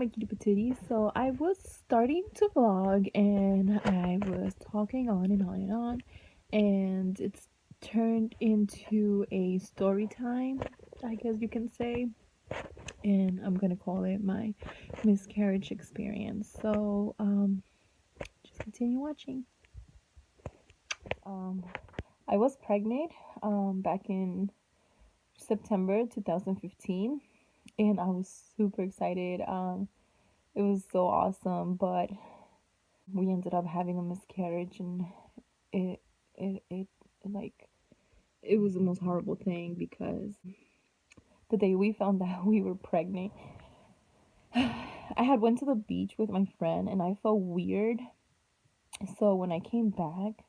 my cutie patootie. So I was starting to vlog and I was talking on and on and on, and it's turned into a story time, I guess you can say. And I'm gonna call it my miscarriage experience. So just continue watching. Um, I was pregnant back in September 2015, and I was super excited. It was so awesome, but we ended up having a miscarriage, and it it like it was the most horrible thing because the day we found out we were pregnant, I had went to the beach with my friend and I felt weird. So when I came back,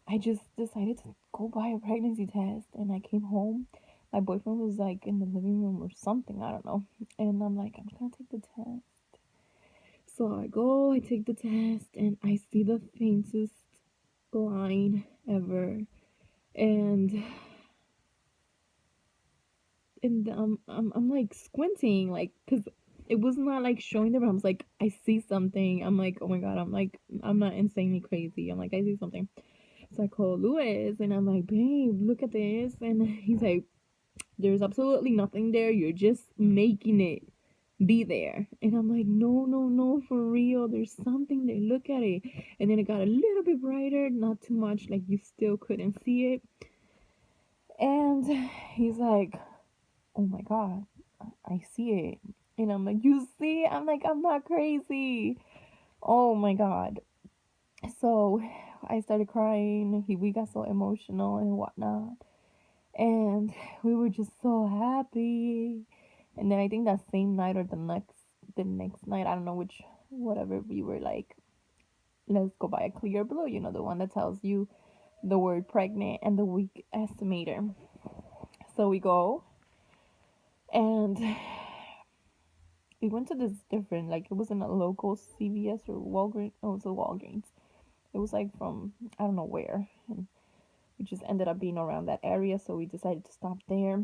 I just decided to go buy a pregnancy test, and I came home. My boyfriend was like in the living room or something, I don't know. And I'm like, I'm just gonna take the test. So I go, I take the test, and I see the faintest line ever. And I'm like squinting, like, cause it was not like showing the but I was like, I see something. I'm like, oh my god, I'm like, I'm not insanely crazy. I'm like, I see something. So I call Louis and I'm like, babe, look at this. And he's like, there's absolutely nothing there. You're just making it be there. And I'm like, no, no, no, for real. There's something there. Look at it. And then it got a little bit brighter, not too much, like you still couldn't see it. And he's like, oh my god, I see it. And I'm like, you see? I'm like, I'm not crazy. Oh my god. So I started crying. We got so emotional and whatnot. And we were just so happy. And then I think that same night or the next night, I don't know which, whatever, we were like, let's go buy a clear blue, the one that tells you the word pregnant and the week estimator. So we go, and we went to this different, like, it wasn't a local CVS or Walgreens. Oh, it was a Walgreens. It was like from I don't know where, and we just ended up being around that area, so we decided to stop there.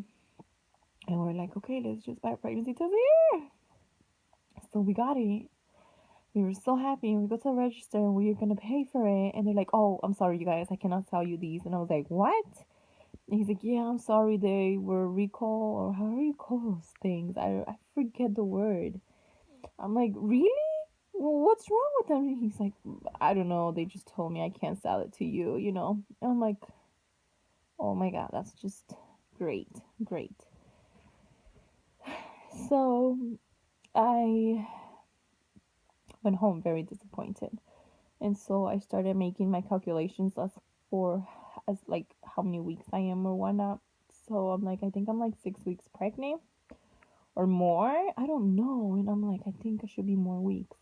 And we're like, okay, let's just buy a pregnancy test here. So we got it. We were so happy, and we go to the register, and we are gonna pay for it. And they're like, oh, I'm sorry, you guys, I cannot sell you these. And I was like, what? And he's like, yeah, I'm sorry, they were recall, or however you call those things. I forget the word. I'm like, really? Well, what's wrong with them? And he's like, I don't know. They just told me I can't sell it to you. And I'm like, oh my god, that's just great, great. So I went home very disappointed, and so I started making my calculations as like how many weeks I am or whatnot. So I'm like, I think I'm like 6 weeks pregnant or more. I don't know, and I'm like, I think I should be more weeks.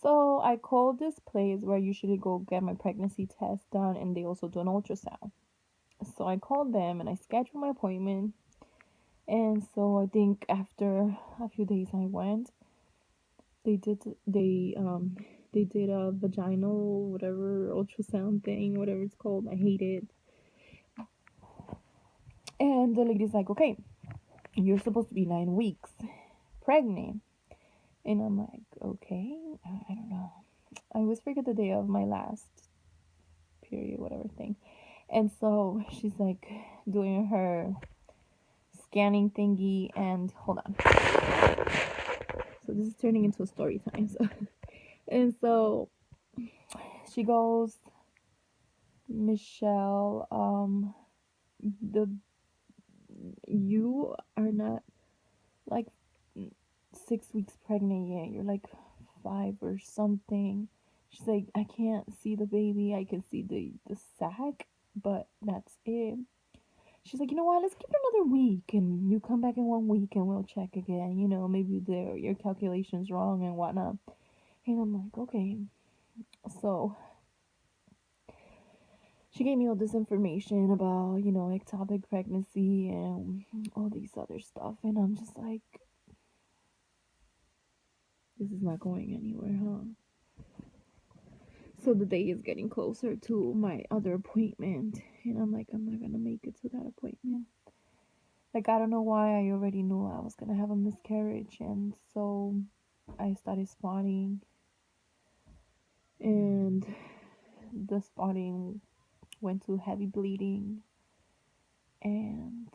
So I called this place where I usually go get my pregnancy test done, and they also do an ultrasound. So I called them and I scheduled my appointment. And so I think after a few days I went, they did they um they did a vaginal whatever ultrasound thing, whatever it's called. I hate it. And the lady's like, okay, you're supposed to be 9 weeks pregnant. And I'm like, okay, I don't know. I always forget the day of my last period, whatever thing. And so she's like doing her scanning thingy, and hold on. So this is turning into a story time. So and so she goes, Michelle, the you are not like 6 weeks pregnant yet. You're like 5 or something. She's like, I can't see the baby. I can see the sac, but that's it. She's like, you know what? Let's give it another week, and you come back in 1 week, and we'll check again. Maybe your calculations wrong and whatnot. And I'm like, okay. So she gave me all this information about, ectopic pregnancy and all these other stuff, and I'm just like, this is not going anywhere, huh? So the day is getting closer to my other appointment, and I'm like, I'm not gonna make it to that appointment. Like, I don't know why. I already knew I was gonna have a miscarriage, and so I started spotting, and the spotting went to heavy bleeding, and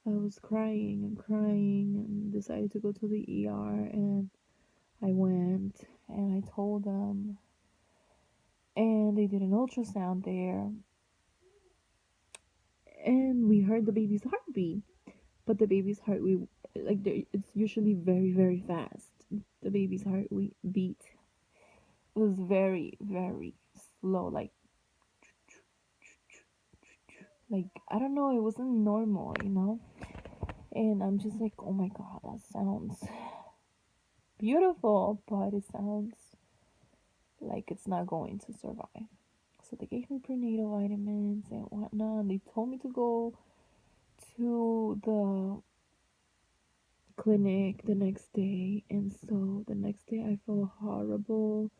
I was crying and crying and decided to go to the ER, and I went and I told them, and they did an ultrasound there, and we heard the baby's heartbeat. But the baby's heart, we like it's usually very very fast. The baby's heart we beat was very very slow, like I don't know, it wasn't normal, you know. And I'm just like, oh my god, that sounds beautiful, but it sounds like it's not going to survive. So they gave me prenatal vitamins and whatnot. They told me to go to the clinic the next day, and so the next day I felt horrible.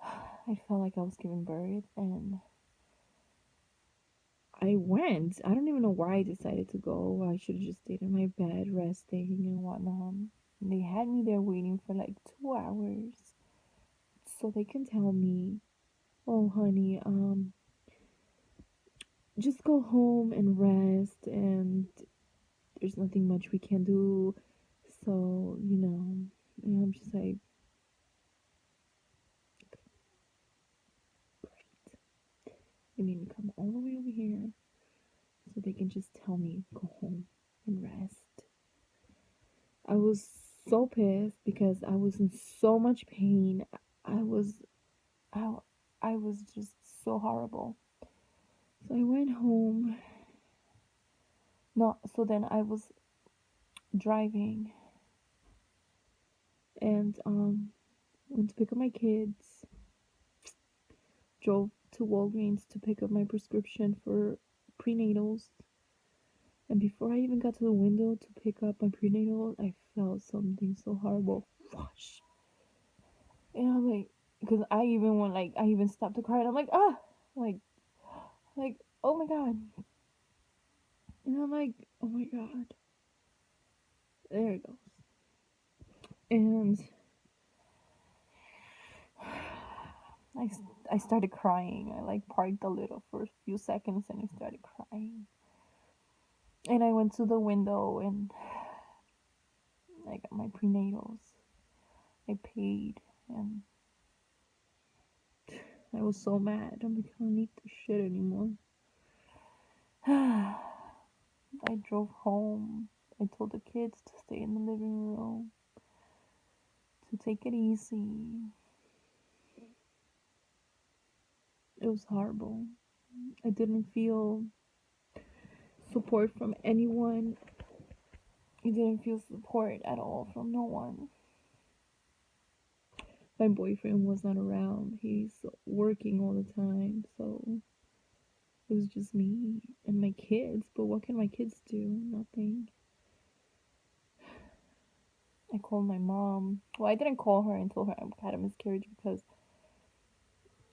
I felt like I was giving birth, and I went. I don't even know why I decided to go. I should have just stayed in my bed resting and whatnot. And they had me there waiting for like 2 hours so they can tell me, oh honey, just go home and rest, and there's nothing much we can do. So, and I'm just like, great. They made me come all the way over here so they can just tell me, go home and rest. I was so pissed because I was in so much pain. I was, I, I was just so horrible. So I went home. No, so then I was driving and went to pick up my kids. Drove to Walgreens to pick up my prescription for prenatals. And before I even got to the window to pick up my prenatal, I felt something so horrible. Whoosh. And I'm like, because I even stopped to cry, and I'm like, ah, like, oh my god. And I'm like, oh my god. There it goes. And I, I started crying. I like parked a little for a few seconds and I started crying. And I went to the window and I got my prenatals. I paid, and I was so mad. I'm like, I don't need this shit anymore. I drove home. I told the kids to stay in the living room, to take it easy. It was horrible. I didn't feel support from anyone. I didn't feel support at all from no one. My boyfriend was not around. He's working all the time, so it was just me and my kids. But what can my kids do? Nothing. I called my mom. Well, I didn't call her and told her I had a miscarriage because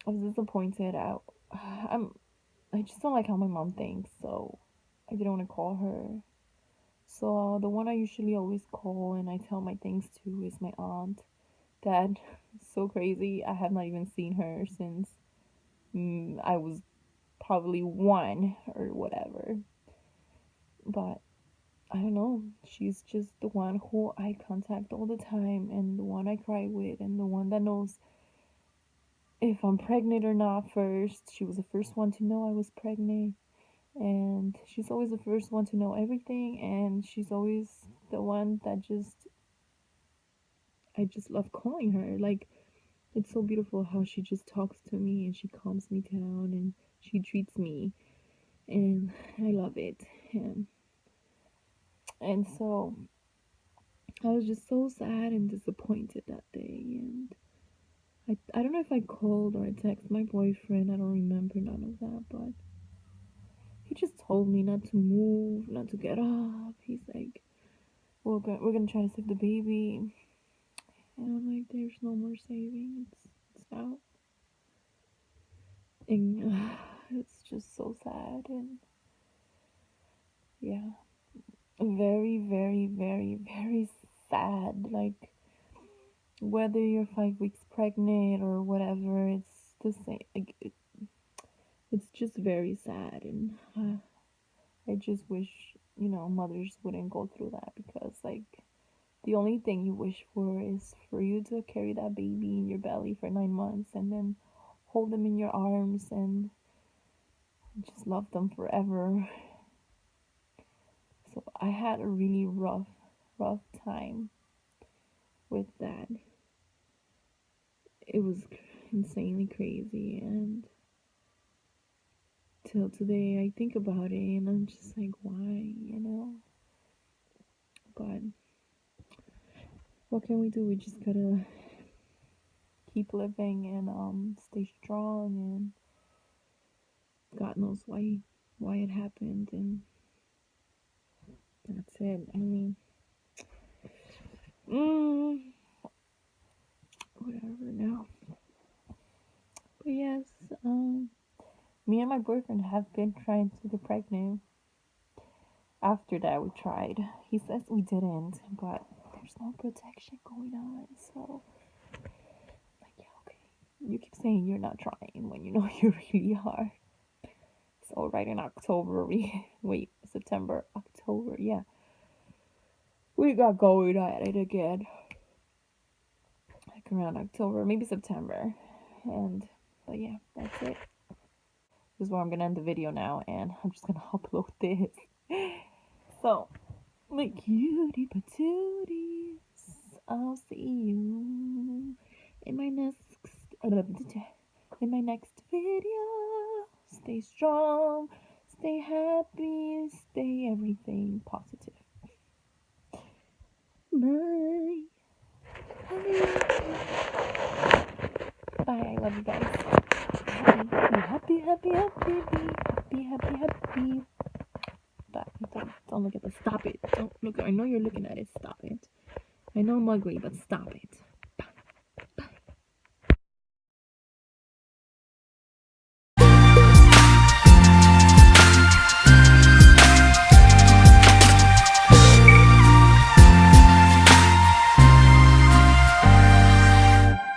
I was disappointed. I just don't like how my mom thinks, so I didn't want to call her. So the one I usually always call and I tell my things to is my aunt. That so crazy. I have not even seen her since I was probably one or whatever. But I don't know. She's just the one who I contact all the time, and the one I cry with, and the one that knows if I'm pregnant or not first. She was the first one to know I was pregnant, and she's always the first one to know everything, and she's always the one that I just love calling her. Like, it's so beautiful how she just talks to me and she calms me down and she treats me, and I love it. And so I was just so sad and disappointed that day, and I don't know if I called or I texted my boyfriend. I don't remember none of that, but he just told me not to move, not to get up. He's like, we're gonna try to save the baby, and I'm like, there's no more saving. It's out, and it's just so sad, and yeah, very very very very sad. Like, whether you're 5 weeks pregnant or whatever, it's the same. Like, it's just very sad, and I just wish, mothers wouldn't go through that, because, like, the only thing you wish for is for you to carry that baby in your belly for 9 months and then hold them in your arms and just love them forever. So I had a really rough time with that. It was insanely crazy, and till today I think about it and I'm just like, why? But what can we do? We just gotta keep living and stay strong, and God knows why it happened, and that's it. I mean, whatever now. But yes, me and my boyfriend have been trying to get pregnant. After that, we tried. He says we didn't, but there's no protection going on. So, like, yeah, okay. You keep saying you're not trying when you know you really are. So, right in October, September, October, yeah. We got going at it again. Like around October, maybe September. But yeah, that's it. This is where I'm gonna end the video now, and I'm just gonna upload this. So, my cutie patooties, I'll see you in my next video. Stay strong, stay happy, stay everything positive. Bye. Bye. I love you guys. Happy. But don't look at the. Stop it. Don't look. I know you're looking at it. Stop it. I know I'm ugly, but stop it.